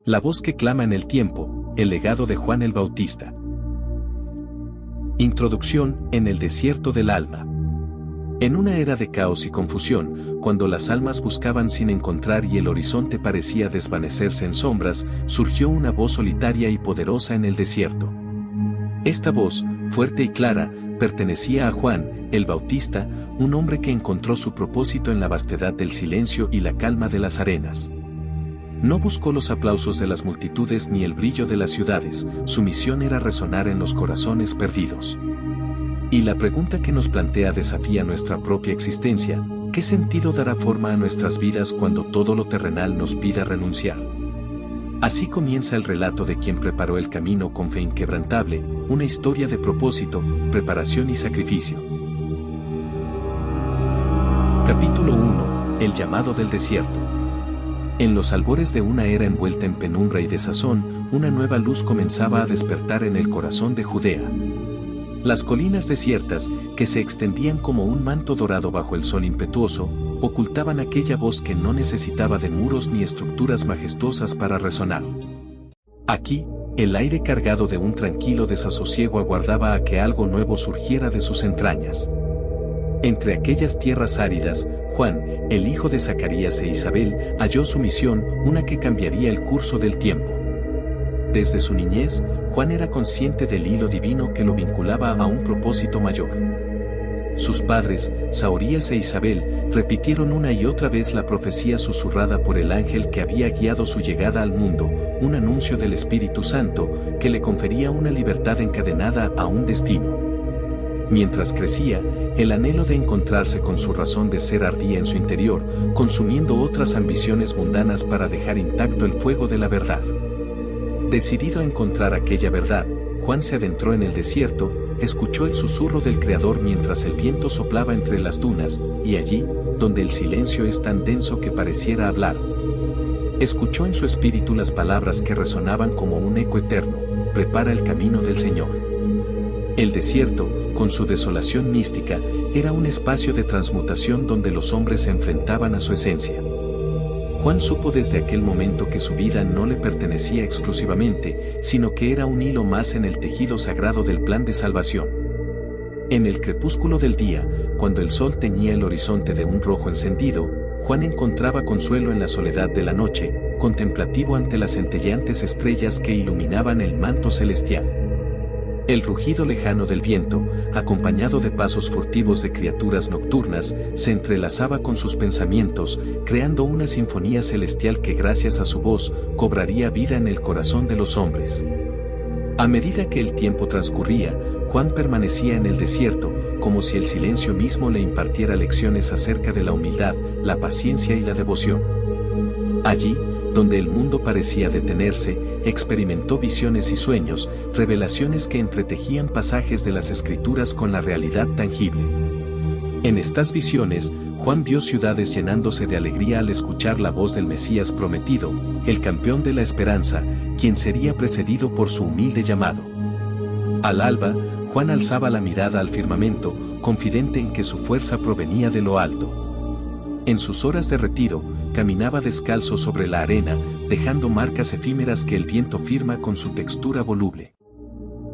La voz que clama en el tiempo, el legado de Juan el Bautista. Introducción, en el desierto del alma. En una era de caos y confusión, cuando las almas buscaban sin encontrar y el horizonte parecía desvanecerse en sombras, surgió una voz solitaria y poderosa en el desierto. Esta voz, fuerte y clara, pertenecía a Juan, el Bautista, un hombre que encontró su propósito en la vastedad del silencio y la calma de las arenas. No buscó los aplausos de las multitudes ni el brillo de las ciudades, su misión era resonar en los corazones perdidos. Y la pregunta que nos plantea desafía nuestra propia existencia: ¿qué sentido dará forma a nuestras vidas cuando todo lo terrenal nos pida renunciar? Así comienza el relato de quien preparó el camino con fe inquebrantable, una historia de propósito, preparación y sacrificio. Capítulo 1. El llamado del desierto. En los albores de una era envuelta en penumbra y desazón, una nueva luz comenzaba a despertar en el corazón de Judea. Las colinas desiertas, que se extendían como un manto dorado bajo el sol impetuoso, ocultaban aquella voz que no necesitaba de muros ni estructuras majestuosas para resonar. Aquí, el aire cargado de un tranquilo desasosiego aguardaba a que algo nuevo surgiera de sus entrañas. Entre aquellas tierras áridas, Juan, el hijo de Zacarías e Isabel, halló su misión, una que cambiaría el curso del tiempo. Desde su niñez, Juan era consciente del hilo divino que lo vinculaba a un propósito mayor. Sus padres, Zacarías e Isabel, repitieron una y otra vez la profecía susurrada por el ángel que había guiado su llegada al mundo, un anuncio del Espíritu Santo, que le confería una libertad encadenada a un destino. Mientras crecía, el anhelo de encontrarse con su razón de ser ardía en su interior, consumiendo otras ambiciones mundanas para dejar intacto el fuego de la verdad. Decidido a encontrar aquella verdad, Juan se adentró en el desierto, escuchó el susurro del Creador mientras el viento soplaba entre las dunas, y allí, donde el silencio es tan denso que pareciera hablar, escuchó en su espíritu las palabras que resonaban como un eco eterno: prepara el camino del Señor. El desierto, con su desolación mística, era un espacio de transmutación donde los hombres se enfrentaban a su esencia. Juan supo desde aquel momento que su vida no le pertenecía exclusivamente, sino que era un hilo más en el tejido sagrado del plan de salvación. En el crepúsculo del día, cuando el sol teñía el horizonte de un rojo encendido, Juan encontraba consuelo en la soledad de la noche, contemplativo ante las centelleantes estrellas que iluminaban el manto celestial. El rugido lejano del viento, acompañado de pasos furtivos de criaturas nocturnas, se entrelazaba con sus pensamientos, creando una sinfonía celestial que gracias a su voz, cobraría vida en el corazón de los hombres. A medida que el tiempo transcurría, Juan permanecía en el desierto, como si el silencio mismo le impartiera lecciones acerca de la humildad, la paciencia y la devoción. Allí, donde el mundo parecía detenerse, experimentó visiones y sueños, revelaciones que entretejían pasajes de las Escrituras con la realidad tangible. En estas visiones, Juan vio ciudades llenándose de alegría al escuchar la voz del Mesías prometido, el campeón de la esperanza, quien sería precedido por su humilde llamado. Al alba, Juan alzaba la mirada al firmamento, confidente en que su fuerza provenía de lo alto. En sus horas de retiro, caminaba descalzo sobre la arena, dejando marcas efímeras que el viento firma con su textura voluble.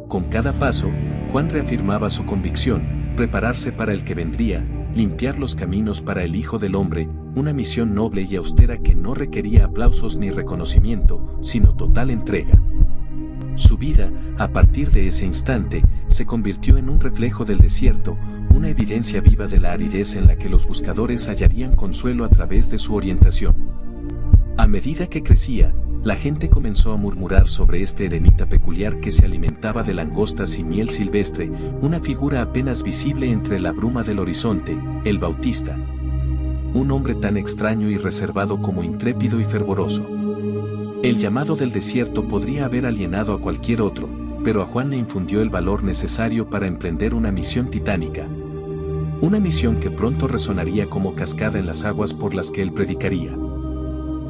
Con cada paso, Juan reafirmaba su convicción: prepararse para el que vendría, limpiar los caminos para el Hijo del Hombre, una misión noble y austera que no requería aplausos ni reconocimiento, sino total entrega. Su vida, a partir de ese instante, se convirtió en un reflejo del desierto, una evidencia viva de la aridez en la que los buscadores hallarían consuelo a través de su orientación. A medida que crecía, la gente comenzó a murmurar sobre este eremita peculiar que se alimentaba de langostas y miel silvestre, una figura apenas visible entre la bruma del horizonte, el Bautista. Un hombre tan extraño y reservado como intrépido y fervoroso. El llamado del desierto podría haber alienado a cualquier otro, pero a Juan le infundió el valor necesario para emprender una misión titánica. Una misión que pronto resonaría como cascada en las aguas por las que él predicaría.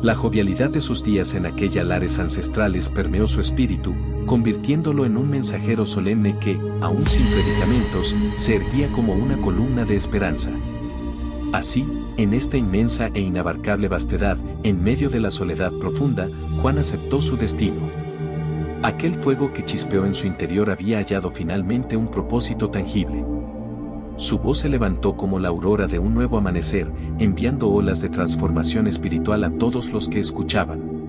La jovialidad de sus días en aquellas lares ancestrales permeó su espíritu, convirtiéndolo en un mensajero solemne que, aún sin predicamentos, se erguía como una columna de esperanza. Así, en esta inmensa e inabarcable vastedad, en medio de la soledad profunda, Juan aceptó su destino. Aquel fuego que chispeó en su interior había hallado finalmente un propósito tangible. Su voz se levantó como la aurora de un nuevo amanecer, enviando olas de transformación espiritual a todos los que escuchaban.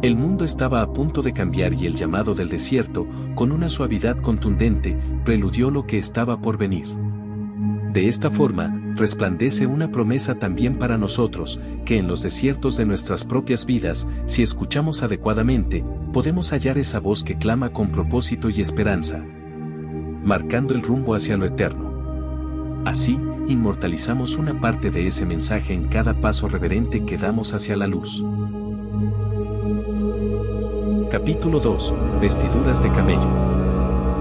El mundo estaba a punto de cambiar y el llamado del desierto, con una suavidad contundente, preludió lo que estaba por venir. De esta forma, resplandece una promesa también para nosotros, que en los desiertos de nuestras propias vidas, si escuchamos adecuadamente, podemos hallar esa voz que clama con propósito y esperanza, marcando el rumbo hacia lo eterno. Así, inmortalizamos una parte de ese mensaje en cada paso reverente que damos hacia la luz. Capítulo 2. Vestiduras de camello.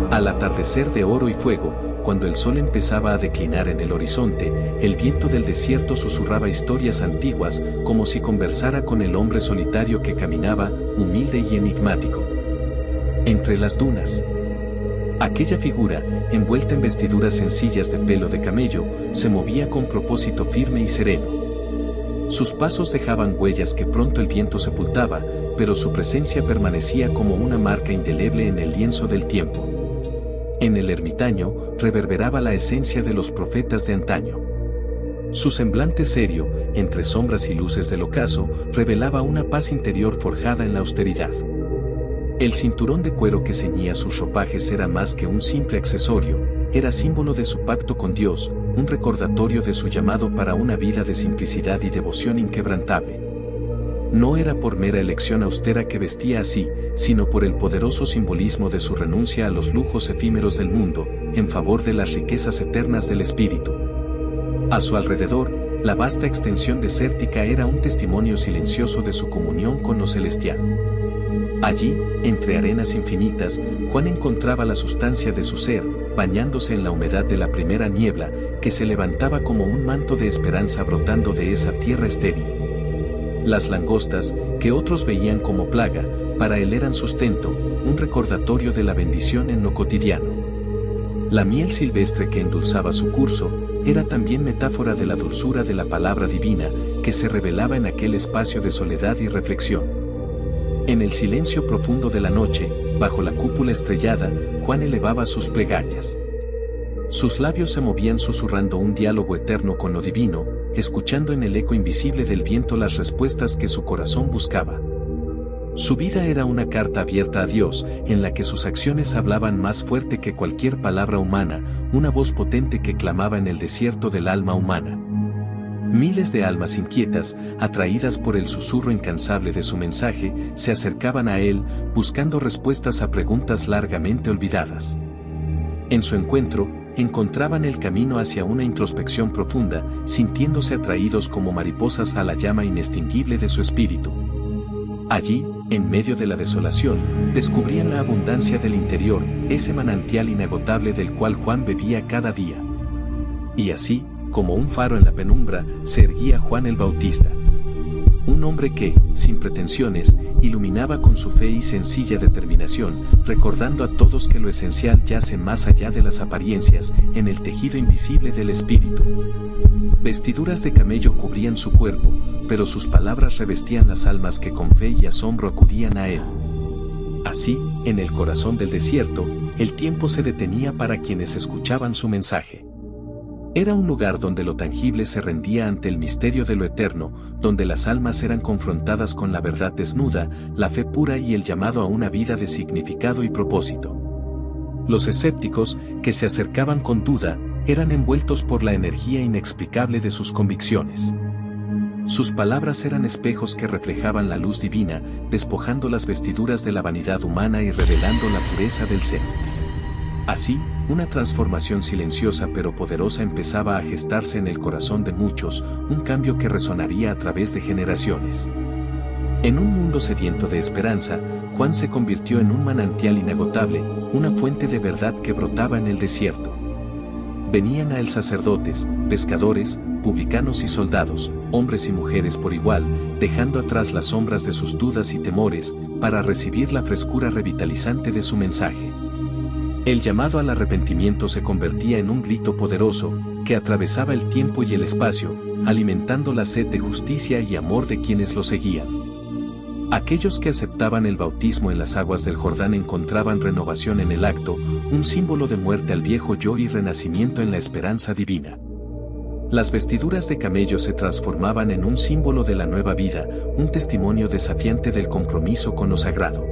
Al atardecer de oro y fuego, cuando el sol empezaba a declinar en el horizonte, el viento del desierto susurraba historias antiguas, como si conversara con el hombre solitario que caminaba, humilde y enigmático, entre las dunas. Aquella figura, envuelta en vestiduras sencillas de pelo de camello, se movía con propósito firme y sereno. Sus pasos dejaban huellas que pronto el viento sepultaba, pero su presencia permanecía como una marca indeleble en el lienzo del tiempo. En el ermitaño, reverberaba la esencia de los profetas de antaño. Su semblante serio, entre sombras y luces del ocaso, revelaba una paz interior forjada en la austeridad. El cinturón de cuero que ceñía sus ropajes era más que un simple accesorio, era símbolo de su pacto con Dios, un recordatorio de su llamado para una vida de simplicidad y devoción inquebrantable. No era por mera elección austera que vestía así, sino por el poderoso simbolismo de su renuncia a los lujos efímeros del mundo, en favor de las riquezas eternas del espíritu. A su alrededor, la vasta extensión desértica era un testimonio silencioso de su comunión con lo celestial. Allí, entre arenas infinitas, Juan encontraba la sustancia de su ser, bañándose en la humedad de la primera niebla, que se levantaba como un manto de esperanza brotando de esa tierra estéril. Las langostas, que otros veían como plaga, para él eran sustento, un recordatorio de la bendición en lo cotidiano. La miel silvestre que endulzaba su curso, era también metáfora de la dulzura de la palabra divina, que se revelaba en aquel espacio de soledad y reflexión. En el silencio profundo de la noche, bajo la cúpula estrellada, Juan elevaba sus plegarias. Sus labios se movían susurrando un diálogo eterno con lo divino, escuchando en el eco invisible del viento las respuestas que su corazón buscaba. Su vida era una carta abierta a Dios, en la que sus acciones hablaban más fuerte que cualquier palabra humana, una voz potente que clamaba en el desierto del alma humana. Miles de almas inquietas, atraídas por el susurro incansable de su mensaje, se acercaban a él, buscando respuestas a preguntas largamente olvidadas. En su encuentro, encontraban el camino hacia una introspección profunda, sintiéndose atraídos como mariposas a la llama inextinguible de su espíritu. Allí, en medio de la desolación, descubrían la abundancia del interior, ese manantial inagotable del cual Juan bebía cada día. Y así, como un faro en la penumbra, se erguía Juan el Bautista. Un hombre que, sin pretensiones, iluminaba con su fe y sencilla determinación, recordando a todos que lo esencial yace más allá de las apariencias, en el tejido invisible del espíritu. Vestiduras de camello cubrían su cuerpo, pero sus palabras revestían las almas que con fe y asombro acudían a él. Así, en el corazón del desierto, el tiempo se detenía para quienes escuchaban su mensaje. Era un lugar donde lo tangible se rendía ante el misterio de lo eterno, donde las almas eran confrontadas con la verdad desnuda, la fe pura y el llamado a una vida de significado y propósito. Los escépticos, que se acercaban con duda, eran envueltos por la energía inexplicable de sus convicciones. Sus palabras eran espejos que reflejaban la luz divina, despojando las vestiduras de la vanidad humana y revelando la pureza del ser. Así, una transformación silenciosa pero poderosa empezaba a gestarse en el corazón de muchos, un cambio que resonaría a través de generaciones. En un mundo sediento de esperanza, Juan se convirtió en un manantial inagotable, una fuente de verdad que brotaba en el desierto. Venían a él sacerdotes, pescadores, publicanos y soldados, hombres y mujeres por igual, dejando atrás las sombras de sus dudas y temores, para recibir la frescura revitalizante de su mensaje. El llamado al arrepentimiento se convertía en un grito poderoso, que atravesaba el tiempo y el espacio, alimentando la sed de justicia y amor de quienes lo seguían. Aquellos que aceptaban el bautismo en las aguas del Jordán encontraban renovación en el acto, un símbolo de muerte al viejo yo y renacimiento en la esperanza divina. Las vestiduras de camello se transformaban en un símbolo de la nueva vida, un testimonio desafiante del compromiso con lo sagrado.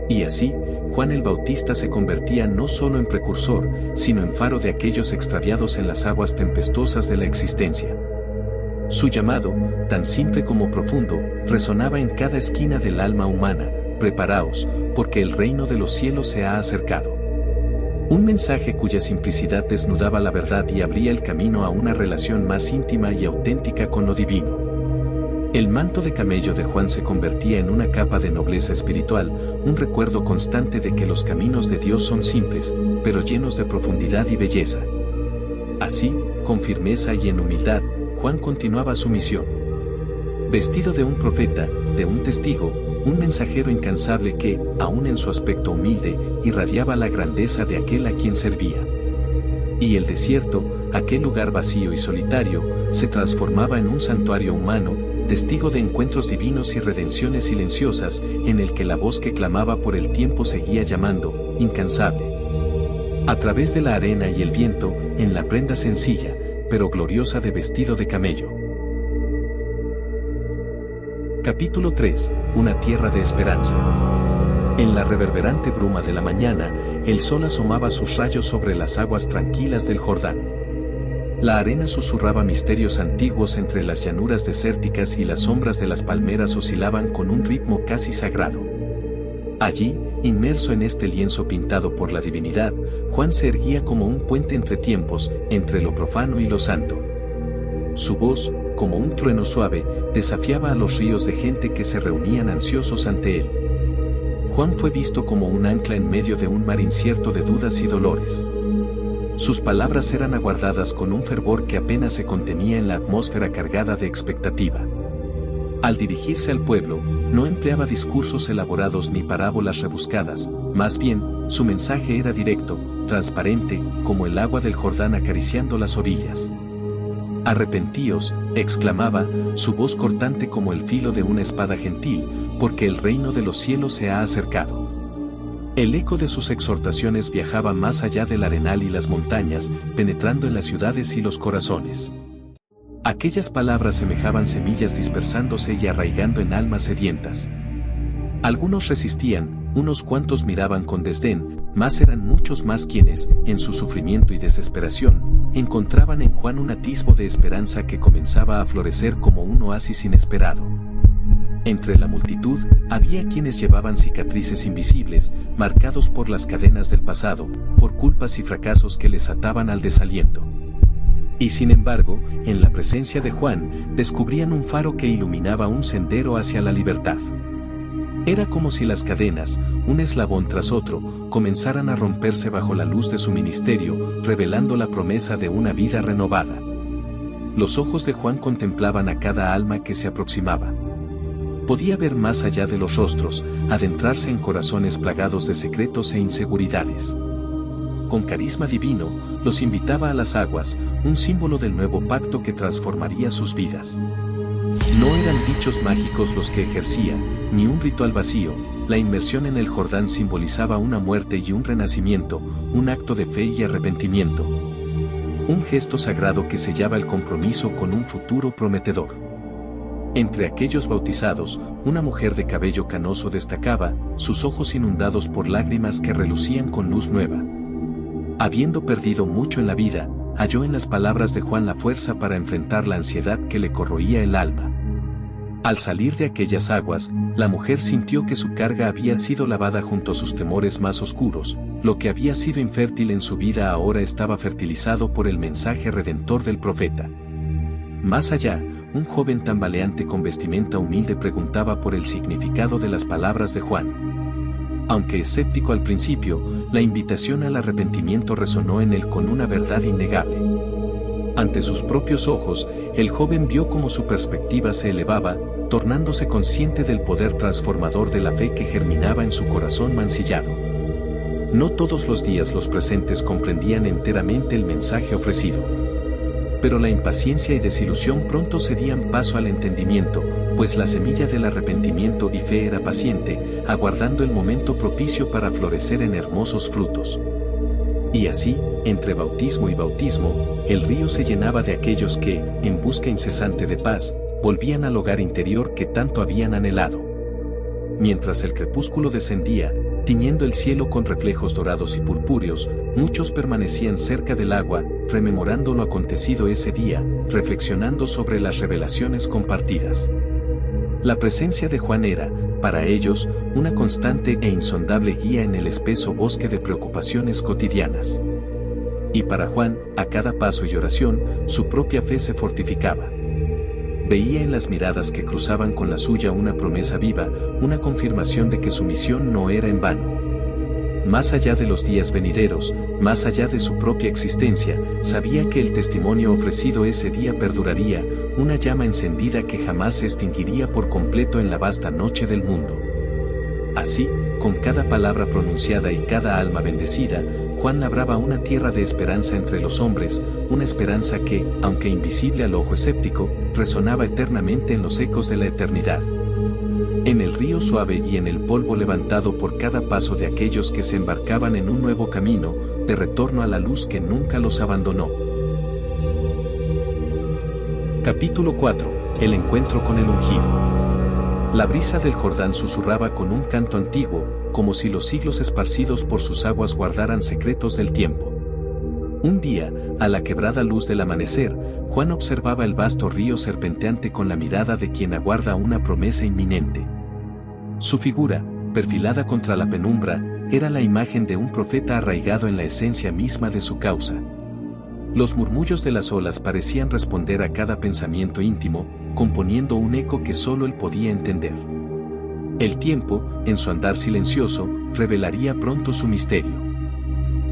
Y así, Juan el Bautista se convertía no solo en precursor, sino en faro de aquellos extraviados en las aguas tempestuosas de la existencia. Su llamado, tan simple como profundo, resonaba en cada esquina del alma humana: preparaos, porque el reino de los cielos se ha acercado. Un mensaje cuya simplicidad desnudaba la verdad y abría el camino a una relación más íntima y auténtica con lo divino. El manto de camello de Juan se convertía en una capa de nobleza espiritual, un recuerdo constante de que los caminos de Dios son simples, pero llenos de profundidad y belleza. Así, con firmeza y en humildad, Juan continuaba su misión. Vestido de un profeta, de un testigo, un mensajero incansable que, aun en su aspecto humilde, irradiaba la grandeza de aquel a quien servía. Y el desierto, aquel lugar vacío y solitario, se transformaba en un santuario humano, testigo de encuentros divinos y redenciones silenciosas, en el que la voz que clamaba por el tiempo seguía llamando, incansable. A través de la arena y el viento, en la prenda sencilla, pero gloriosa de vestido de camello. Capítulo 3. Una tierra de esperanza. En la reverberante bruma de la mañana, el sol asomaba sus rayos sobre las aguas tranquilas del Jordán. La arena susurraba misterios antiguos entre las llanuras desérticas y las sombras de las palmeras oscilaban con un ritmo casi sagrado. Allí, inmerso en este lienzo pintado por la divinidad, Juan se erguía como un puente entre tiempos, entre lo profano y lo santo. Su voz, como un trueno suave, desafiaba a los ríos de gente que se reunían ansiosos ante él. Juan fue visto como un ancla en medio de un mar incierto de dudas y dolores. Sus palabras eran aguardadas con un fervor que apenas se contenía en la atmósfera cargada de expectativa. Al dirigirse al pueblo, no empleaba discursos elaborados ni parábolas rebuscadas, más bien, su mensaje era directo, transparente, como el agua del Jordán acariciando las orillas. «Arrepentíos», exclamaba, su voz cortante como el filo de una espada gentil, porque el reino de los cielos se ha acercado. El eco de sus exhortaciones viajaba más allá del arenal y las montañas, penetrando en las ciudades y los corazones. Aquellas palabras semejaban semillas dispersándose y arraigando en almas sedientas. Algunos resistían, unos cuantos miraban con desdén, mas eran muchos más quienes, en su sufrimiento y desesperación, encontraban en Juan un atisbo de esperanza que comenzaba a florecer como un oasis inesperado. Entre la multitud, había quienes llevaban cicatrices invisibles, marcados por las cadenas del pasado, por culpas y fracasos que les ataban al desaliento. Y sin embargo, en la presencia de Juan, descubrían un faro que iluminaba un sendero hacia la libertad. Era como si las cadenas, un eslabón tras otro, comenzaran a romperse bajo la luz de su ministerio, revelando la promesa de una vida renovada. Los ojos de Juan contemplaban a cada alma que se aproximaba. Podía ver más allá de los rostros, adentrarse en corazones plagados de secretos e inseguridades. Con carisma divino, los invitaba a las aguas, un símbolo del nuevo pacto que transformaría sus vidas. No eran dichos mágicos los que ejercía, ni un ritual vacío, la inmersión en el Jordán simbolizaba una muerte y un renacimiento, un acto de fe y arrepentimiento. Un gesto sagrado que sellaba el compromiso con un futuro prometedor. Entre aquellos bautizados, una mujer de cabello canoso destacaba, sus ojos inundados por lágrimas que relucían con luz nueva. Habiendo perdido mucho en la vida, halló en las palabras de Juan la fuerza para enfrentar la ansiedad que le corroía el alma. Al salir de aquellas aguas, la mujer sintió que su carga había sido lavada junto a sus temores más oscuros, lo que había sido infértil en su vida ahora estaba fertilizado por el mensaje redentor del profeta. Más allá, un joven tambaleante con vestimenta humilde preguntaba por el significado de las palabras de Juan. Aunque escéptico al principio, la invitación al arrepentimiento resonó en él con una verdad innegable. Ante sus propios ojos, el joven vio cómo su perspectiva se elevaba, tornándose consciente del poder transformador de la fe que germinaba en su corazón mancillado. No todos los días los presentes comprendían enteramente el mensaje ofrecido. Pero la impaciencia y desilusión pronto cedían paso al entendimiento, pues la semilla del arrepentimiento y fe era paciente, aguardando el momento propicio para florecer en hermosos frutos. Y así, entre bautismo y bautismo, el río se llenaba de aquellos que, en busca incesante de paz, volvían al hogar interior que tanto habían anhelado. Mientras el crepúsculo descendía, tiñendo el cielo con reflejos dorados y purpúreos, muchos permanecían cerca del agua, rememorando lo acontecido ese día, reflexionando sobre las revelaciones compartidas. La presencia de Juan era, para ellos, una constante e insondable guía en el espeso bosque de preocupaciones cotidianas. Y para Juan, a cada paso y oración, su propia fe se fortificaba. Veía en las miradas que cruzaban con la suya una promesa viva, una confirmación de que su misión no era en vano. Más allá de los días venideros, más allá de su propia existencia, sabía que el testimonio ofrecido ese día perduraría, una llama encendida que jamás se extinguiría por completo en la vasta noche del mundo. Así, con cada palabra pronunciada y cada alma bendecida, Juan labraba una tierra de esperanza entre los hombres, una esperanza que, aunque invisible al ojo escéptico, resonaba eternamente en los ecos de la eternidad. En el río suave y en el polvo levantado por cada paso de aquellos que se embarcaban en un nuevo camino, de retorno a la luz que nunca los abandonó. Capítulo 4. El encuentro con el ungido. La brisa del Jordán susurraba con un canto antiguo, como si los siglos esparcidos por sus aguas guardaran secretos del tiempo. Un día, a la quebrada luz del amanecer, Juan observaba el vasto río serpenteante con la mirada de quien aguarda una promesa inminente. Su figura, perfilada contra la penumbra, era la imagen de un profeta arraigado en la esencia misma de su causa. Los murmullos de las olas parecían responder a cada pensamiento íntimo, componiendo un eco que solo él podía entender. El tiempo, en su andar silencioso, revelaría pronto su misterio.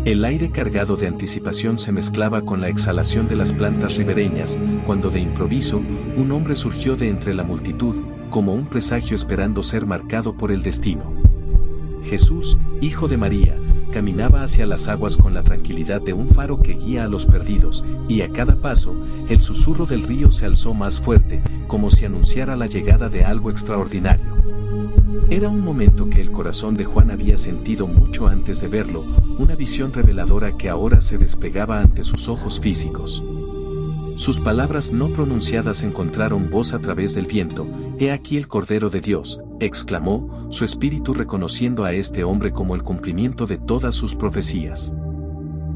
El aire cargado de anticipación se mezclaba con la exhalación de las plantas ribereñas, cuando de improviso, un hombre surgió de entre la multitud, como un presagio esperando ser marcado por el destino. Jesús, hijo de María, caminaba hacia las aguas con la tranquilidad de un faro que guía a los perdidos, y a cada paso, el susurro del río se alzó más fuerte, como si anunciara la llegada de algo extraordinario. Era un momento que el corazón de Juan había sentido mucho antes de verlo, una visión reveladora que ahora se desplegaba ante sus ojos físicos. Sus palabras no pronunciadas encontraron voz a través del viento. «He aquí el Cordero de Dios», exclamó, su espíritu reconociendo a este hombre como el cumplimiento de todas sus profecías.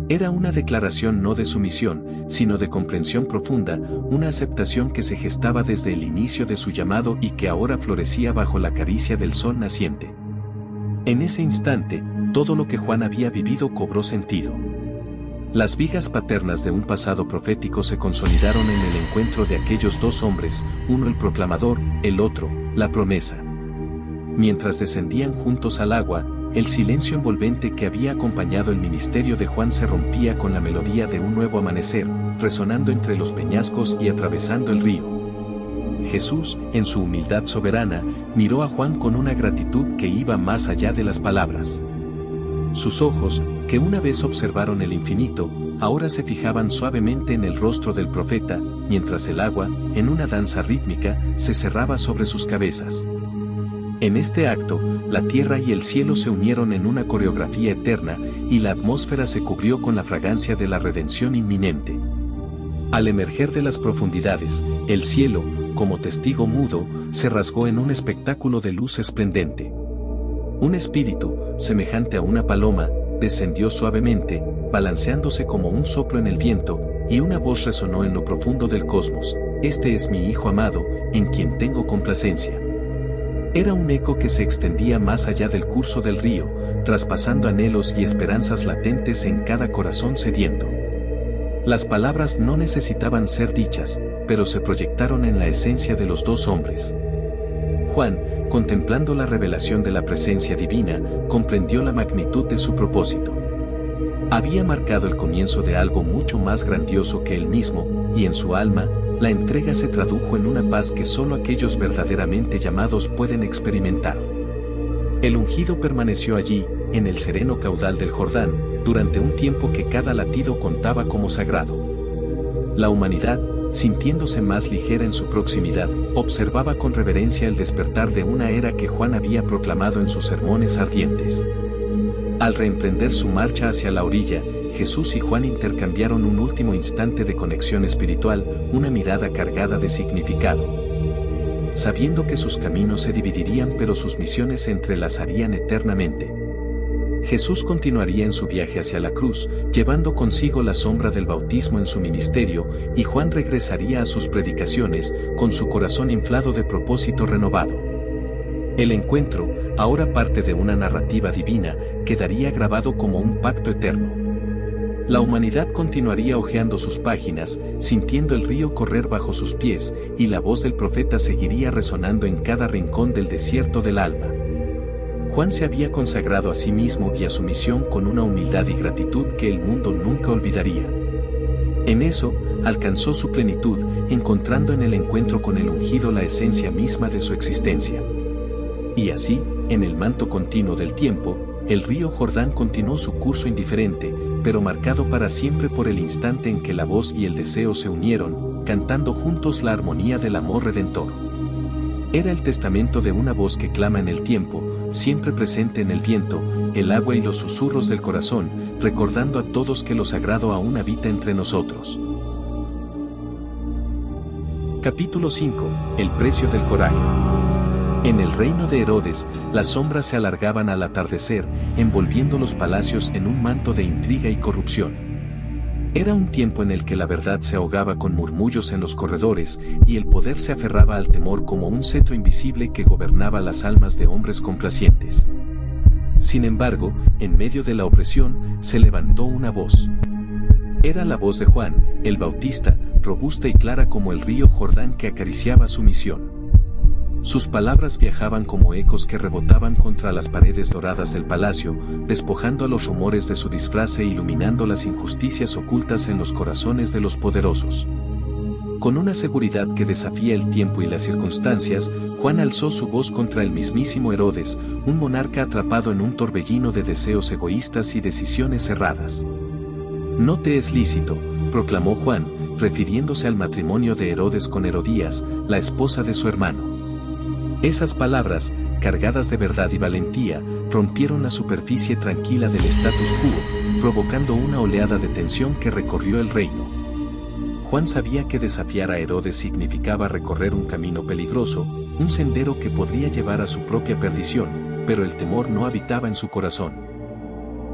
Era una declaración no de sumisión, sino de comprensión profunda, una aceptación que se gestaba desde el inicio de su llamado y que ahora florecía bajo la caricia del sol naciente. En ese instante, todo lo que Juan había vivido cobró sentido. Las vigas paternas de un pasado profético se consolidaron en el encuentro de aquellos dos hombres, uno el proclamador, el otro, la promesa. Mientras descendían juntos al agua, el silencio envolvente que había acompañado el ministerio de Juan se rompía con la melodía de un nuevo amanecer, resonando entre los peñascos y atravesando el río. Jesús, en su humildad soberana, miró a Juan con una gratitud que iba más allá de las palabras. Sus ojos, que una vez observaron el infinito, ahora se fijaban suavemente en el rostro del profeta, mientras el agua, en una danza rítmica, se cerraba sobre sus cabezas. En este acto, la tierra y el cielo se unieron en una coreografía eterna, y la atmósfera se cubrió con la fragancia de la redención inminente. Al emerger de las profundidades, el cielo, como testigo mudo, se rasgó en un espectáculo de luz esplendente. Un espíritu, semejante a una paloma, descendió suavemente, balanceándose como un soplo en el viento, y una voz resonó en lo profundo del cosmos: «Este es mi Hijo amado, en quien tengo complacencia». Era un eco que se extendía más allá del curso del río, traspasando anhelos y esperanzas latentes en cada corazón sediento. Las palabras no necesitaban ser dichas, pero se proyectaron en la esencia de los dos hombres. Juan, contemplando la revelación de la presencia divina, comprendió la magnitud de su propósito. Había marcado el comienzo de algo mucho más grandioso que él mismo, y en su alma, la entrega se tradujo en una paz que solo aquellos verdaderamente llamados pueden experimentar. El ungido permaneció allí, en el sereno caudal del Jordán, durante un tiempo que cada latido contaba como sagrado. La humanidad, sintiéndose más ligera en su proximidad, observaba con reverencia el despertar de una era que Juan había proclamado en sus sermones ardientes. Al reemprender su marcha hacia la orilla, Jesús y Juan intercambiaron un último instante de conexión espiritual, una mirada cargada de significado. Sabiendo que sus caminos se dividirían pero sus misiones se entrelazarían eternamente. Jesús continuaría en su viaje hacia la cruz, llevando consigo la sombra del bautismo en su ministerio, y Juan regresaría a sus predicaciones, con su corazón inflado de propósito renovado. El encuentro, ahora parte de una narrativa divina, quedaría grabado como un pacto eterno. La humanidad continuaría hojeando sus páginas, sintiendo el río correr bajo sus pies, y la voz del profeta seguiría resonando en cada rincón del desierto del alma. Juan se había consagrado a sí mismo y a su misión con una humildad y gratitud que el mundo nunca olvidaría. En eso, alcanzó su plenitud, encontrando en el encuentro con el ungido la esencia misma de su existencia. Y así, en el manto continuo del tiempo, el río Jordán continuó su curso indiferente, pero marcado para siempre por el instante en que la voz y el deseo se unieron, cantando juntos la armonía del amor redentor. Era el testamento de una voz que clama en el tiempo, siempre presente en el viento, el agua y los susurros del corazón, recordando a todos que lo sagrado aún habita entre nosotros. Capítulo 5. El precio del coraje. En el reino de Herodes, las sombras se alargaban al atardecer, envolviendo los palacios en un manto de intriga y corrupción. Era un tiempo en el que la verdad se ahogaba con murmullos en los corredores, y el poder se aferraba al temor como un cetro invisible que gobernaba las almas de hombres complacientes. Sin embargo, en medio de la opresión, se levantó una voz. Era la voz de Juan, el Bautista, robusta y clara como el río Jordán que acariciaba su misión. Sus palabras viajaban como ecos que rebotaban contra las paredes doradas del palacio, despojando a los rumores de su disfraz e iluminando las injusticias ocultas en los corazones de los poderosos. Con una seguridad que desafía el tiempo y las circunstancias, Juan alzó su voz contra el mismísimo Herodes, un monarca atrapado en un torbellino de deseos egoístas y decisiones erradas. «No te es lícito», proclamó Juan, refiriéndose al matrimonio de Herodes con Herodías, la esposa de su hermano. Esas palabras, cargadas de verdad y valentía, rompieron la superficie tranquila del status quo, provocando una oleada de tensión que recorrió el reino. Juan sabía que desafiar a Herodes significaba recorrer un camino peligroso, un sendero que podría llevar a su propia perdición, pero el temor no habitaba en su corazón.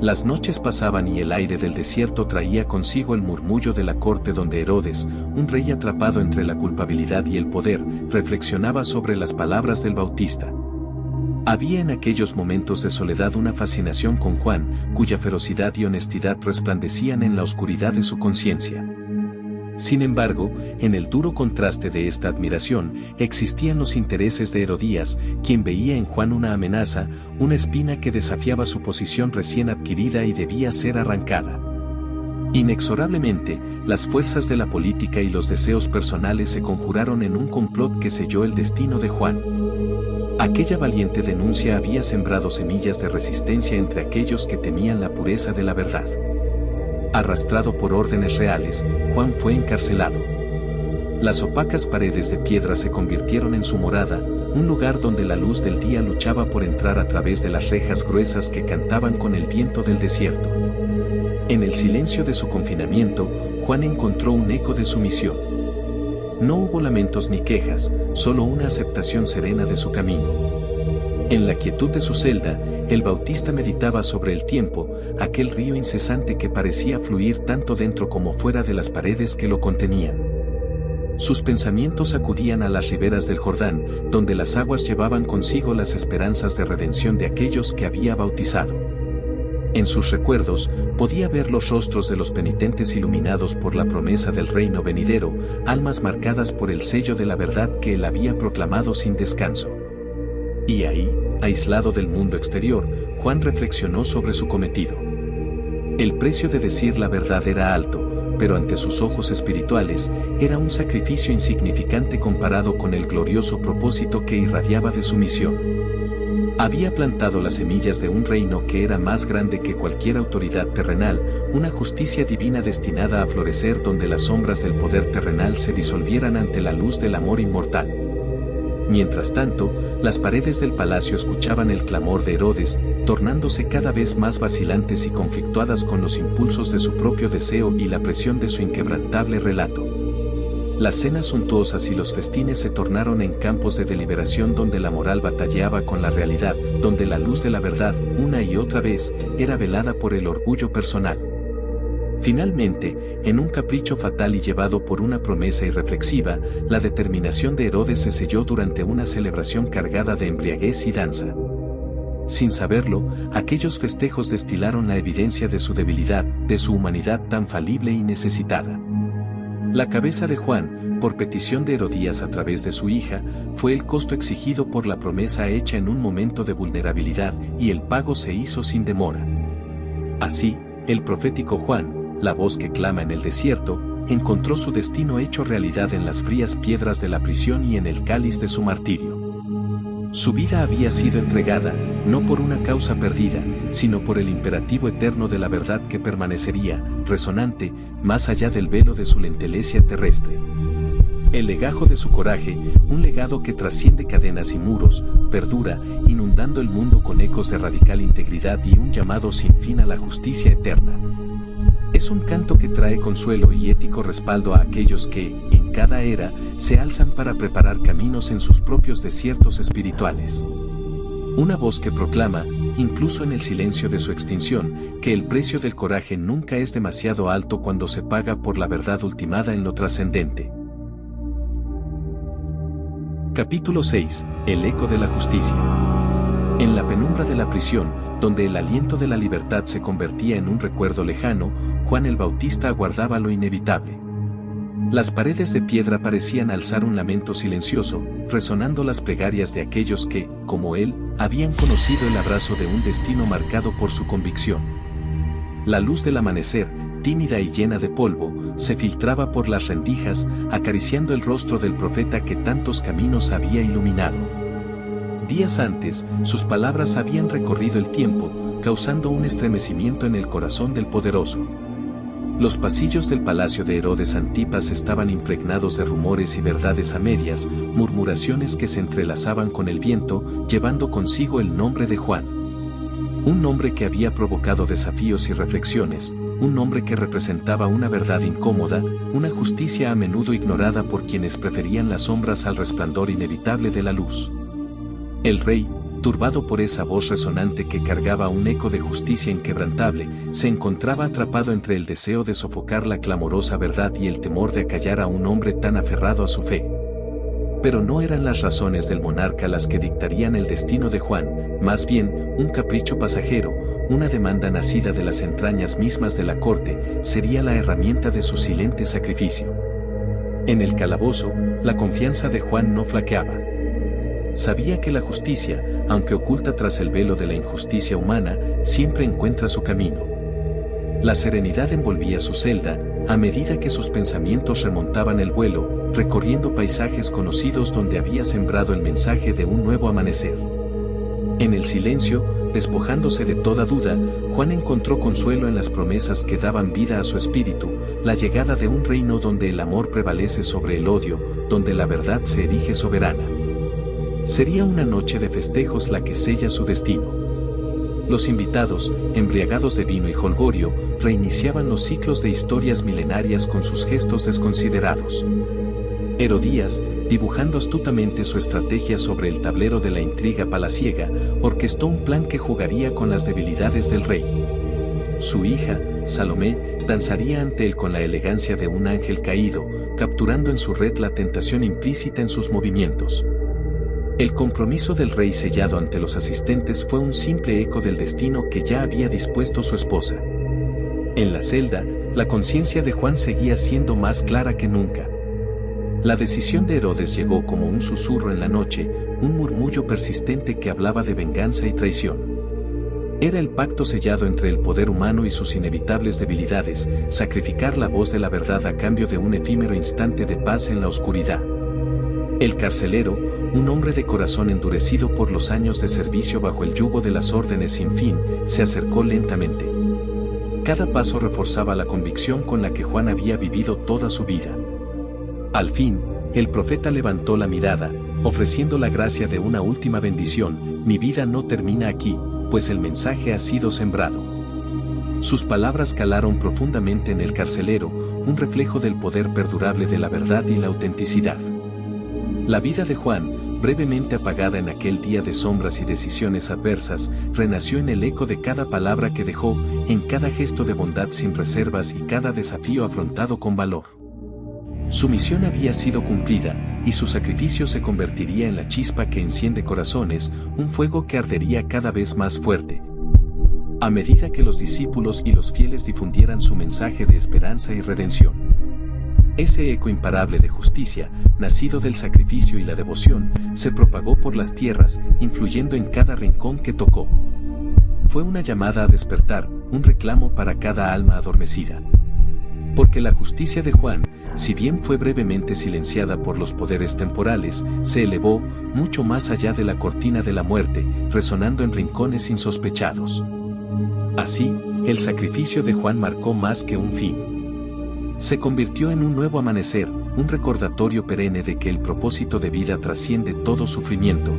Las noches pasaban y el aire del desierto traía consigo el murmullo de la corte donde Herodes, un rey atrapado entre la culpabilidad y el poder, reflexionaba sobre las palabras del Bautista. Había en aquellos momentos de soledad una fascinación con Juan, cuya ferocidad y honestidad resplandecían en la oscuridad de su conciencia. Sin embargo, en el duro contraste de esta admiración, existían los intereses de Herodías, quien veía en Juan una amenaza, una espina que desafiaba su posición recién adquirida y debía ser arrancada. Inexorablemente, las fuerzas de la política y los deseos personales se conjuraron en un complot que selló el destino de Juan. Aquella valiente denuncia había sembrado semillas de resistencia entre aquellos que temían la pureza de la verdad. Arrastrado por órdenes reales, Juan fue encarcelado. Las opacas paredes de piedra se convirtieron en su morada, un lugar donde la luz del día luchaba por entrar a través de las rejas gruesas que cantaban con el viento del desierto. En el silencio de su confinamiento, Juan encontró un eco de su misión. No hubo lamentos ni quejas, solo una aceptación serena de su camino. En la quietud de su celda, el Bautista meditaba sobre el tiempo, aquel río incesante que parecía fluir tanto dentro como fuera de las paredes que lo contenían. Sus pensamientos acudían a las riberas del Jordán, donde las aguas llevaban consigo las esperanzas de redención de aquellos que había bautizado. En sus recuerdos, podía ver los rostros de los penitentes iluminados por la promesa del reino venidero, almas marcadas por el sello de la verdad que él había proclamado sin descanso. Y ahí, aislado del mundo exterior, Juan reflexionó sobre su cometido. El precio de decir la verdad era alto, pero ante sus ojos espirituales, era un sacrificio insignificante comparado con el glorioso propósito que irradiaba de su misión. Había plantado las semillas de un reino que era más grande que cualquier autoridad terrenal, una justicia divina destinada a florecer donde las sombras del poder terrenal se disolvieran ante la luz del amor inmortal. Mientras tanto, las paredes del palacio escuchaban el clamor de Herodes, tornándose cada vez más vacilantes y conflictuadas con los impulsos de su propio deseo y la presión de su inquebrantable relato. Las cenas suntuosas y los festines se tornaron en campos de deliberación donde la moral batallaba con la realidad, donde la luz de la verdad, una y otra vez, era velada por el orgullo personal. Finalmente, en un capricho fatal y llevado por una promesa irreflexiva, la determinación de Herodes se selló durante una celebración cargada de embriaguez y danza. Sin saberlo, aquellos festejos destilaron la evidencia de su debilidad, de su humanidad tan falible y necesitada. La cabeza de Juan, por petición de Herodías a través de su hija, fue el costo exigido por la promesa hecha en un momento de vulnerabilidad, y el pago se hizo sin demora. Así, el profético Juan, la voz que clama en el desierto, encontró su destino hecho realidad en las frías piedras de la prisión y en el cáliz de su martirio. Su vida había sido entregada, no por una causa perdida, sino por el imperativo eterno de la verdad que permanecería, resonante, más allá del velo de su lentelesia terrestre. El legajo de su coraje, un legado que trasciende cadenas y muros, perdura, inundando el mundo con ecos de radical integridad y un llamado sin fin a la justicia eterna. Es un canto que trae consuelo y ético respaldo a aquellos que, en cada era, se alzan para preparar caminos en sus propios desiertos espirituales. Una voz que proclama, incluso en el silencio de su extinción, que el precio del coraje nunca es demasiado alto cuando se paga por la verdad ultimada en lo trascendente. Capítulo 6. El eco de la justicia. En la penumbra de la prisión, donde el aliento de la libertad se convertía en un recuerdo lejano, Juan el Bautista aguardaba lo inevitable. Las paredes de piedra parecían alzar un lamento silencioso, resonando las plegarias de aquellos que, como él, habían conocido el abrazo de un destino marcado por su convicción. La luz del amanecer, tímida y llena de polvo, se filtraba por las rendijas, acariciando el rostro del profeta que tantos caminos había iluminado. Días antes, sus palabras habían recorrido el tiempo, causando un estremecimiento en el corazón del poderoso. Los pasillos del palacio de Herodes Antipas estaban impregnados de rumores y verdades a medias, murmuraciones que se entrelazaban con el viento, llevando consigo el nombre de Juan. Un nombre que había provocado desafíos y reflexiones, un nombre que representaba una verdad incómoda, una justicia a menudo ignorada por quienes preferían las sombras al resplandor inevitable de la luz. El rey, turbado por esa voz resonante que cargaba un eco de justicia inquebrantable, se encontraba atrapado entre el deseo de sofocar la clamorosa verdad y el temor de acallar a un hombre tan aferrado a su fe. Pero no eran las razones del monarca las que dictarían el destino de Juan, más bien, un capricho pasajero, una demanda nacida de las entrañas mismas de la corte, sería la herramienta de su silente sacrificio. En el calabozo, la confianza de Juan no flaqueaba. Sabía que la justicia, aunque oculta tras el velo de la injusticia humana, siempre encuentra su camino. La serenidad envolvía su celda, a medida que sus pensamientos remontaban el vuelo, recorriendo paisajes conocidos donde había sembrado el mensaje de un nuevo amanecer. En el silencio, despojándose de toda duda, Juan encontró consuelo en las promesas que daban vida a su espíritu, la llegada de un reino donde el amor prevalece sobre el odio, donde la verdad se erige soberana. Sería una noche de festejos la que sella su destino. Los invitados, embriagados de vino y jolgorio, reiniciaban los ciclos de historias milenarias con sus gestos desconsiderados. Herodías, dibujando astutamente su estrategia sobre el tablero de la intriga palaciega, orquestó un plan que jugaría con las debilidades del rey. Su hija, Salomé, danzaría ante él con la elegancia de un ángel caído, capturando en su red la tentación implícita en sus movimientos. El compromiso del rey sellado ante los asistentes fue un simple eco del destino que ya había dispuesto su esposa. En la celda, la conciencia de Juan seguía siendo más clara que nunca. La decisión de Herodes llegó como un susurro en la noche, un murmullo persistente que hablaba de venganza y traición. Era el pacto sellado entre el poder humano y sus inevitables debilidades, sacrificar la voz de la verdad a cambio de un efímero instante de paz en la oscuridad. El carcelero, un hombre de corazón endurecido por los años de servicio bajo el yugo de las órdenes sin fin, se acercó lentamente. Cada paso reforzaba la convicción con la que Juan había vivido toda su vida. Al fin, el profeta levantó la mirada, ofreciendo la gracia de una última bendición: mi vida no termina aquí, pues el mensaje ha sido sembrado. Sus palabras calaron profundamente en el carcelero, un reflejo del poder perdurable de la verdad y la autenticidad. La vida de Juan, brevemente apagada en aquel día de sombras y decisiones adversas, renació en el eco de cada palabra que dejó, en cada gesto de bondad sin reservas y cada desafío afrontado con valor. Su misión había sido cumplida, y su sacrificio se convertiría en la chispa que enciende corazones, un fuego que ardería cada vez más fuerte. A medida que los discípulos y los fieles difundieran su mensaje de esperanza y redención. Ese eco imparable de justicia, nacido del sacrificio y la devoción, se propagó por las tierras, influyendo en cada rincón que tocó. Fue una llamada a despertar, un reclamo para cada alma adormecida. Porque la justicia de Juan, si bien fue brevemente silenciada por los poderes temporales, se elevó mucho más allá de la cortina de la muerte, resonando en rincones insospechados. Así, el sacrificio de Juan marcó más que un fin. Se convirtió en un nuevo amanecer, un recordatorio perenne de que el propósito de vida trasciende todo sufrimiento,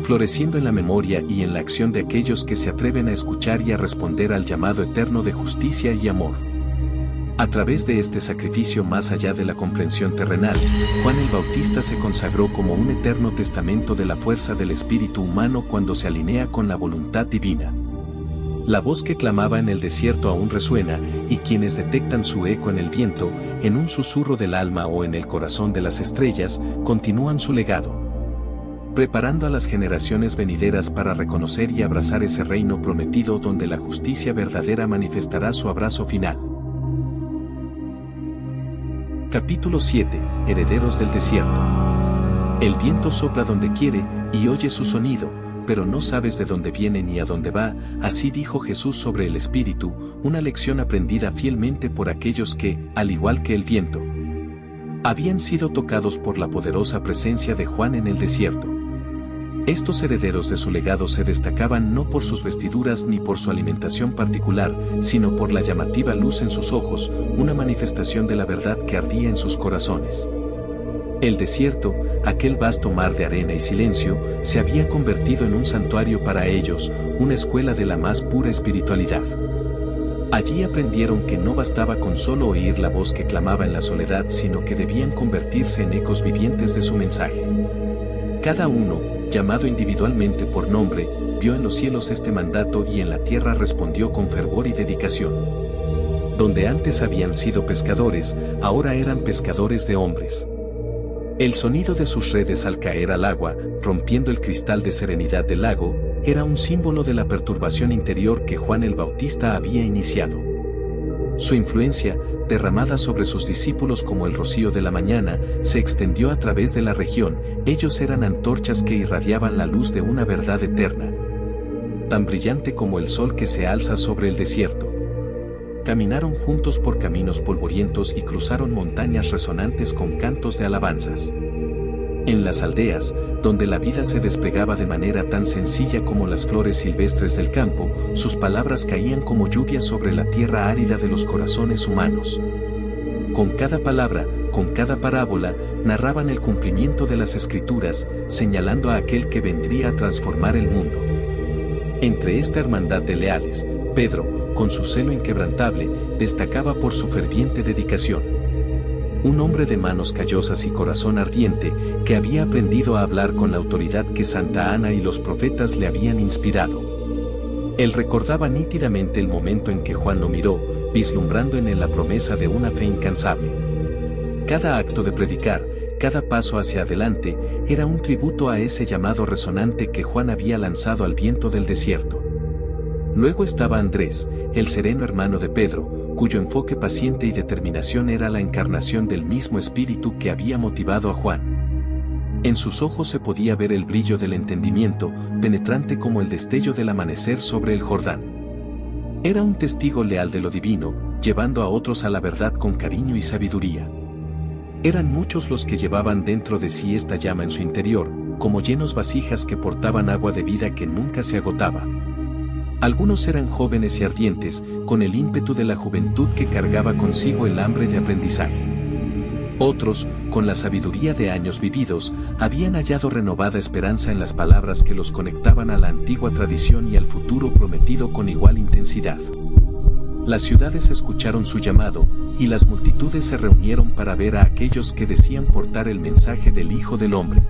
floreciendo en la memoria y en la acción de aquellos que se atreven a escuchar y a responder al llamado eterno de justicia y amor. A través de este sacrificio más allá de la comprensión terrenal, Juan el Bautista se consagró como un eterno testamento de la fuerza del espíritu humano cuando se alinea con la voluntad divina. La voz que clamaba en el desierto aún resuena, y quienes detectan su eco en el viento, en un susurro del alma o en el corazón de las estrellas, continúan su legado, preparando a las generaciones venideras para reconocer y abrazar ese reino prometido donde la justicia verdadera manifestará su abrazo final. Capítulo 7. Herederos del desierto. El viento sopla donde quiere, y oye su sonido, pero no sabes de dónde viene ni a dónde va, así dijo Jesús sobre el Espíritu, una lección aprendida fielmente por aquellos que, al igual que el viento, habían sido tocados por la poderosa presencia de Juan en el desierto. Estos herederos de su legado se destacaban no por sus vestiduras ni por su alimentación particular, sino por la llamativa luz en sus ojos, una manifestación de la verdad que ardía en sus corazones. El desierto, aquel vasto mar de arena y silencio, se había convertido en un santuario para ellos, una escuela de la más pura espiritualidad. Allí aprendieron que no bastaba con solo oír la voz que clamaba en la soledad, sino que debían convertirse en ecos vivientes de su mensaje. Cada uno, llamado individualmente por nombre, vio en los cielos este mandato y en la tierra respondió con fervor y dedicación. Donde antes habían sido pescadores, ahora eran pescadores de hombres. El sonido de sus redes al caer al agua, rompiendo el cristal de serenidad del lago, era un símbolo de la perturbación interior que Juan el Bautista había iniciado. Su influencia, derramada sobre sus discípulos como el rocío de la mañana, se extendió a través de la región. Ellos eran antorchas que irradiaban la luz de una verdad eterna, tan brillante como el sol que se alza sobre el desierto. Caminaron juntos por caminos polvorientos y cruzaron montañas resonantes con cantos de alabanzas. En las aldeas, donde la vida se desplegaba de manera tan sencilla como las flores silvestres del campo, sus palabras caían como lluvia sobre la tierra árida de los corazones humanos. Con cada palabra, con cada parábola, narraban el cumplimiento de las Escrituras, señalando a aquel que vendría a transformar el mundo. Entre esta hermandad de leales, Pedro, con su celo inquebrantable, destacaba por su ferviente dedicación. Un hombre de manos callosas y corazón ardiente, que había aprendido a hablar con la autoridad que Santa Ana y los profetas le habían inspirado. Él recordaba nítidamente el momento en que Juan lo miró, vislumbrando en él la promesa de una fe incansable. Cada acto de predicar, cada paso hacia adelante, era un tributo a ese llamado resonante que Juan había lanzado al viento del desierto. Luego estaba Andrés, el sereno hermano de Pedro, cuyo enfoque paciente y determinación era la encarnación del mismo espíritu que había motivado a Juan. En sus ojos se podía ver el brillo del entendimiento, penetrante como el destello del amanecer sobre el Jordán. Era un testigo leal de lo divino, llevando a otros a la verdad con cariño y sabiduría. Eran muchos los que llevaban dentro de sí esta llama en su interior, como llenos vasijas que portaban agua de vida que nunca se agotaba. Algunos eran jóvenes y ardientes, con el ímpetu de la juventud que cargaba consigo el hambre de aprendizaje. Otros, con la sabiduría de años vividos, habían hallado renovada esperanza en las palabras que los conectaban a la antigua tradición y al futuro prometido con igual intensidad. Las ciudades escucharon su llamado, y las multitudes se reunieron para ver a aquellos que decían portar el mensaje del Hijo del Hombre.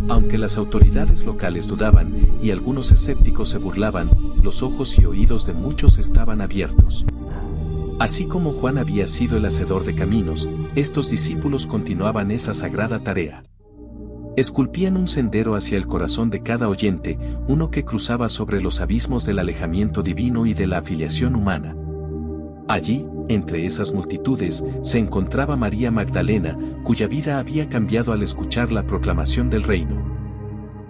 Aunque las autoridades locales dudaban, y algunos escépticos se burlaban, los ojos y oídos de muchos estaban abiertos. Así como Juan había sido el hacedor de caminos, estos discípulos continuaban esa sagrada tarea. Esculpían un sendero hacia el corazón de cada oyente, uno que cruzaba sobre los abismos del alejamiento divino y de la afiliación humana. Allí, entre esas multitudes, se encontraba María Magdalena, cuya vida había cambiado al escuchar la proclamación del reino.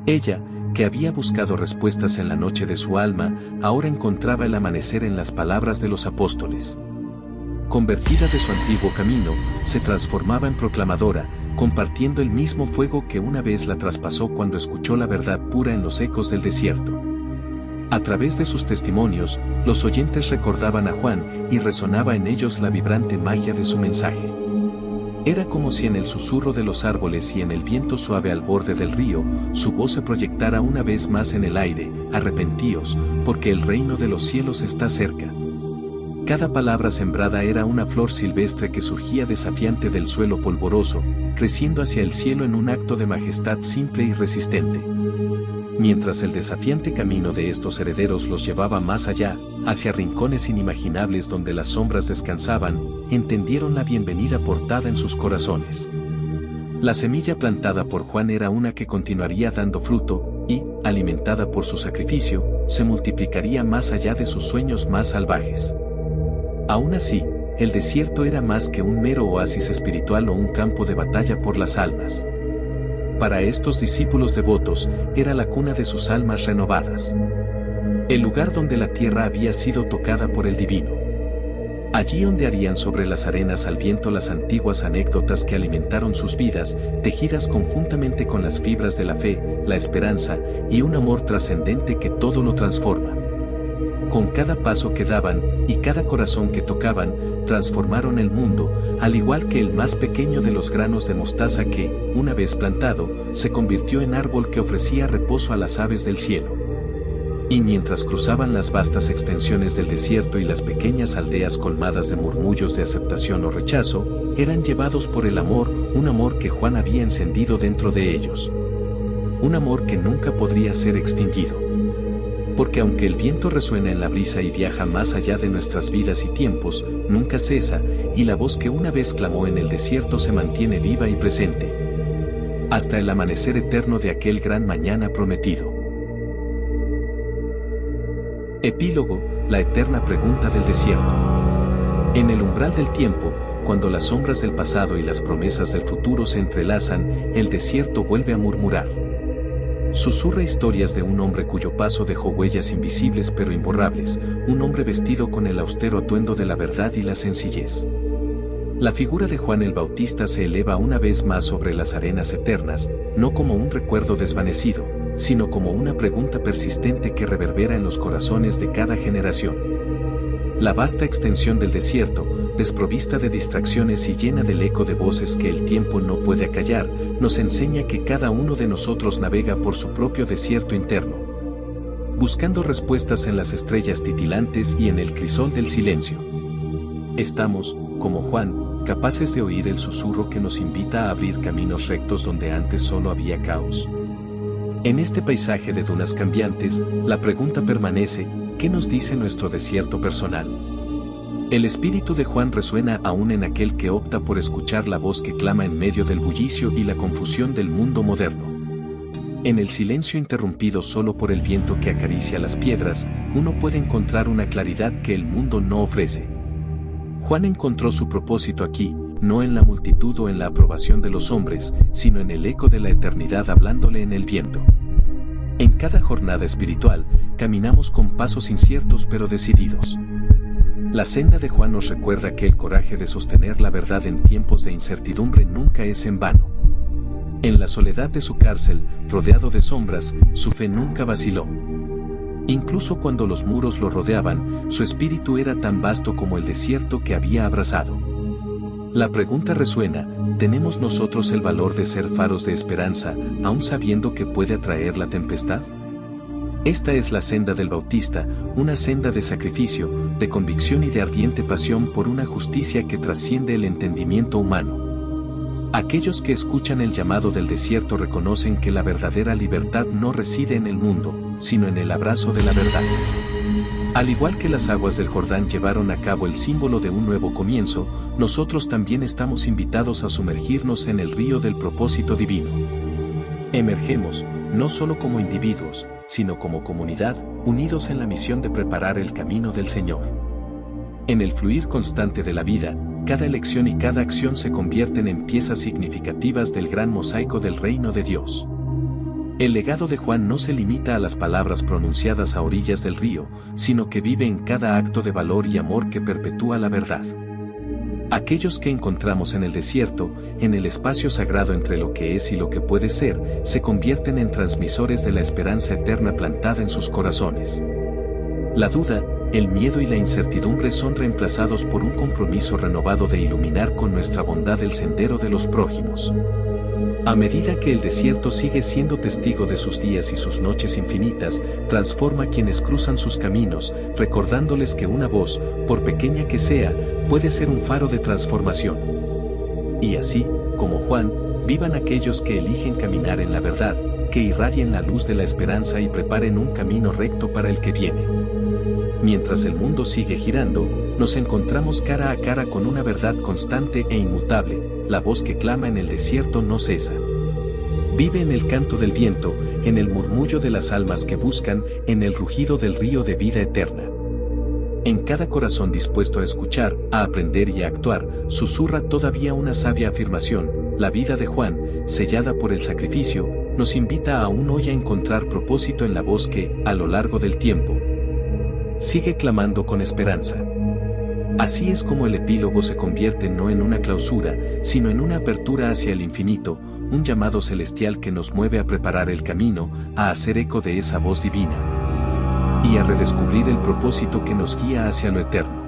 Ella, que había buscado respuestas en la noche de su alma, ahora encontraba el amanecer en las palabras de los apóstoles. Convertida de su antiguo camino, se transformaba en proclamadora, compartiendo el mismo fuego que una vez la traspasó cuando escuchó la verdad pura en los ecos del desierto. A través de sus testimonios, los oyentes recordaban a Juan y resonaba en ellos la vibrante magia de su mensaje. Era como si en el susurro de los árboles y en el viento suave al borde del río, su voz se proyectara una vez más en el aire: arrepentíos, porque el reino de los cielos está cerca. Cada palabra sembrada era una flor silvestre que surgía desafiante del suelo polvoroso, creciendo hacia el cielo en un acto de majestad simple y resistente. Mientras el desafiante camino de estos herederos los llevaba más allá, hacia rincones inimaginables donde las sombras descansaban, entendieron la bienvenida portada en sus corazones. La semilla plantada por Juan era una que continuaría dando fruto, y, alimentada por su sacrificio, se multiplicaría más allá de sus sueños más salvajes. Aún así, el desierto era más que un mero oasis espiritual o un campo de batalla por las almas. Para estos discípulos devotos, era la cuna de sus almas renovadas. El lugar donde la tierra había sido tocada por el divino. Allí ondearían sobre las arenas al viento las antiguas anécdotas que alimentaron sus vidas, tejidas conjuntamente con las fibras de la fe, la esperanza y un amor trascendente que todo lo transforma. Con cada paso que daban, y cada corazón que tocaban, transformaron el mundo, al igual que el más pequeño de los granos de mostaza que, una vez plantado, se convirtió en árbol que ofrecía reposo a las aves del cielo. Y mientras cruzaban las vastas extensiones del desierto y las pequeñas aldeas colmadas de murmullos de aceptación o rechazo, eran llevados por el amor, un amor que Juan había encendido dentro de ellos. Un amor que nunca podría ser extinguido. Porque aunque el viento resuena en la brisa y viaja más allá de nuestras vidas y tiempos, nunca cesa, y la voz que una vez clamó en el desierto se mantiene viva y presente. Hasta el amanecer eterno de aquel gran mañana prometido. Epílogo, la eterna pregunta del desierto. En el umbral del tiempo, cuando las sombras del pasado y las promesas del futuro se entrelazan, el desierto vuelve a murmurar. Susurra historias de un hombre cuyo paso dejó huellas invisibles pero imborrables, un hombre vestido con el austero atuendo de la verdad y la sencillez. La figura de Juan el Bautista se eleva una vez más sobre las arenas eternas, no como un recuerdo desvanecido, sino como una pregunta persistente que reverbera en los corazones de cada generación. La vasta extensión del desierto, desprovista de distracciones y llena del eco de voces que el tiempo no puede acallar, nos enseña que cada uno de nosotros navega por su propio desierto interno, buscando respuestas en las estrellas titilantes y en el crisol del silencio. Estamos, como Juan, capaces de oír el susurro que nos invita a abrir caminos rectos donde antes solo había caos. En este paisaje de dunas cambiantes, la pregunta permanece: ¿qué nos dice nuestro desierto personal? El espíritu de Juan resuena aún en aquel que opta por escuchar la voz que clama en medio del bullicio y la confusión del mundo moderno. En el silencio interrumpido solo por el viento que acaricia las piedras, uno puede encontrar una claridad que el mundo no ofrece. Juan encontró su propósito aquí, no en la multitud o en la aprobación de los hombres, sino en el eco de la eternidad hablándole en el viento. En cada jornada espiritual, caminamos con pasos inciertos pero decididos. La senda de Juan nos recuerda que el coraje de sostener la verdad en tiempos de incertidumbre nunca es en vano. En la soledad de su cárcel, rodeado de sombras, su fe nunca vaciló. Incluso cuando los muros lo rodeaban, su espíritu era tan vasto como el desierto que había abrazado. La pregunta resuena: ¿tenemos nosotros el valor de ser faros de esperanza, aun sabiendo que puede atraer la tempestad? Esta es la senda del Bautista, una senda de sacrificio, de convicción y de ardiente pasión por una justicia que trasciende el entendimiento humano. Aquellos que escuchan el llamado del desierto reconocen que la verdadera libertad no reside en el mundo, sino en el abrazo de la verdad. Al igual que las aguas del Jordán llevaron a cabo el símbolo de un nuevo comienzo, nosotros también estamos invitados a sumergirnos en el río del propósito divino. Emergemos, no solo como individuos, sino como comunidad, unidos en la misión de preparar el camino del Señor. En el fluir constante de la vida, cada elección y cada acción se convierten en piezas significativas del gran mosaico del reino de Dios. El legado de Juan no se limita a las palabras pronunciadas a orillas del río, sino que vive en cada acto de valor y amor que perpetúa la verdad. Aquellos que encontramos en el desierto, en el espacio sagrado entre lo que es y lo que puede ser, se convierten en transmisores de la esperanza eterna plantada en sus corazones. La duda, el miedo y la incertidumbre son reemplazados por un compromiso renovado de iluminar con nuestra bondad el sendero de los prójimos. A medida que el desierto sigue siendo testigo de sus días y sus noches infinitas, transforma a quienes cruzan sus caminos, recordándoles que una voz, por pequeña que sea, puede ser un faro de transformación. Y así, como Juan, vivan aquellos que eligen caminar en la verdad, que irradien la luz de la esperanza y preparen un camino recto para el que viene. Mientras el mundo sigue girando, nos encontramos cara a cara con una verdad constante e inmutable: la voz que clama en el desierto no cesa. Vive en el canto del viento, en el murmullo de las almas que buscan, en el rugido del río de vida eterna. En cada corazón dispuesto a escuchar, a aprender y a actuar, susurra todavía una sabia afirmación: la vida de Juan, sellada por el sacrificio, nos invita aún hoy a encontrar propósito en la voz que, a lo largo del tiempo, sigue clamando con esperanza. Así es como el epílogo se convierte no en una clausura, sino en una apertura hacia el infinito, un llamado celestial que nos mueve a preparar el camino, a hacer eco de esa voz divina y a redescubrir el propósito que nos guía hacia lo eterno.